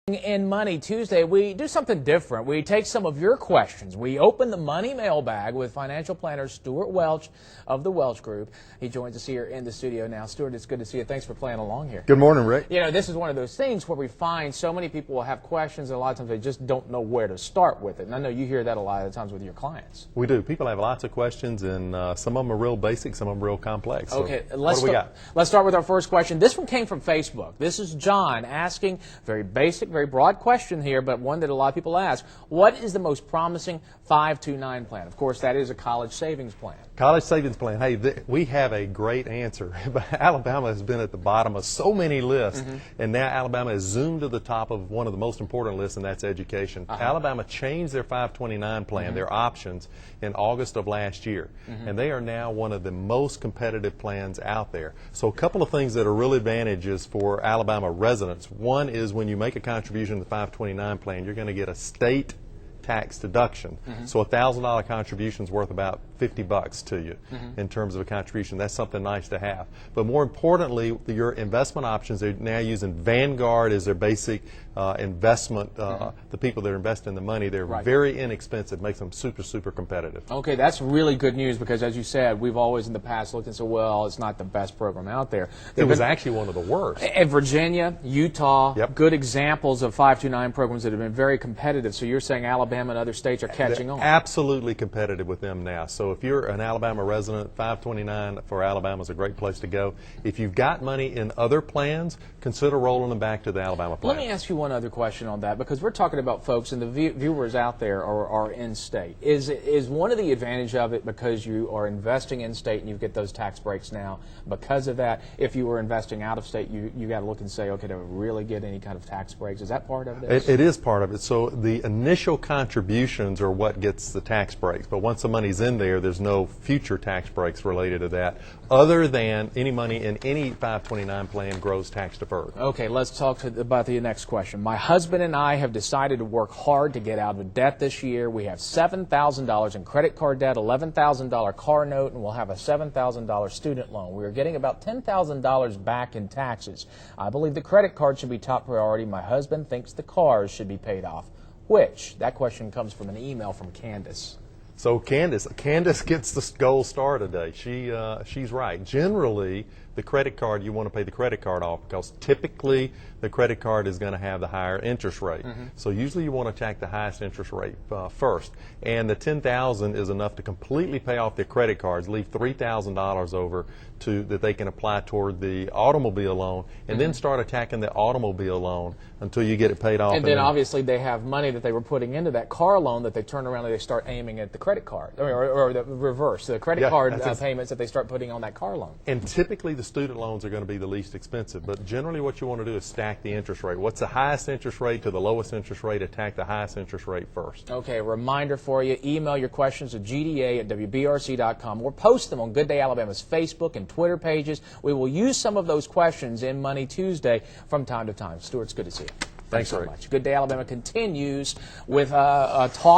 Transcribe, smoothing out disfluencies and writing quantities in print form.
In Money Tuesday, we do something different. We take some of your questions. We open the money mailbag with financial planner Stuart Welch of the Welch Group. He joins us here in the studio now. Stuart, it's good to see you. Thanks for playing along here. Good morning, Rick. You know, this is one of those things where we find so many people will have questions, and a lot of times they just don't know where to start with it. And I know you hear that a lot of times with your clients. We do. People have lots of questions, and some of them are real basic, some of them are real complex. Okay, so what do we got? Let's start with our first question. This one came from Facebook. This is John asking, very basic, very broad question here, but one that a lot of people ask. What is the most promising 529 plan? Of course, that is a college savings plan. College savings plan. Hey, we have a great answer. Alabama has been at the bottom of so many lists, and now Alabama has zoomed to the top of one of the most important lists, and that's education. Alabama changed their 529 plan, their options, in August of last year, and they are now one of the most competitive plans out there. So a couple of things that are real advantages for Alabama residents. One is when you make a contribution to the 529 plan, you're going to get a state tax deduction. So a $1,000 contribution is worth about $50 to you in terms of a contribution. That's something nice to have. But more importantly, your investment options, they're now using Vanguard as their basic investment. The people that are investing the money, they're very inexpensive, makes them super, super competitive. Okay, that's really good news because, as you said, we've always in the past looked and said, well, it's not the best program out there. It was actually one of the worst. In Virginia, Utah, good examples of 529 programs that have been very competitive. So you're saying Alabama and other states are catching on? Absolutely competitive with them now. So if you're an Alabama resident, 529 for Alabama is a great place to go. If you've got money in other plans, consider rolling them back to the Alabama plan. Let me ask you one other question on that, because we're talking about folks, and the viewers out there are in-state. Is one of the advantage of it because you are investing in-state and you get those tax breaks now? Because of that, if you were investing out-of-state, you got to look and say, okay, do I really get any kind of tax breaks? Is that part of this? It is part of it. So the initial contributions are what gets the tax breaks, but once the money's in there, there's no future tax breaks related to that, other than any money in any 529 plan grows tax deferred. Okay, let's talk about the next question. My husband and I have decided to work hard to get out of debt this year. We have $7,000 in credit card debt, $11,000 car note, and we'll have a $7,000 student loan. We are getting about $10,000 back in taxes. I believe the credit card should be top priority. My husband thinks the cars should be paid off. Which? That question comes from an email from Candace. So Candace gets the gold star today. She's right. Generally, the credit card, you want to pay the credit card off because typically the credit card is going to have the higher interest rate. So usually you want to attack the highest interest rate first. And the $10,000 is enough to completely pay off their credit cards, leave $3,000 over that they can apply toward the automobile loan, and then start attacking the automobile loan until you get it paid off. And then obviously they have money that they were putting into that car loan that they turn around and they start aiming at the credit card, or the reverse, the credit card payments that they start putting on that car loan. And typically the student loans are going to be the least expensive, but generally what you want to do is stack the interest rate. What's the highest interest rate to the lowest interest rate? Attack the highest interest rate first. Okay, a reminder for you, email your questions to gda@wbrc.com or post them on Good Day Alabama's Facebook and Twitter pages. We will use some of those questions in Money Tuesday from time to time. Stuart, it's good to see you. Thanks so much. Good Day Alabama continues with a talk.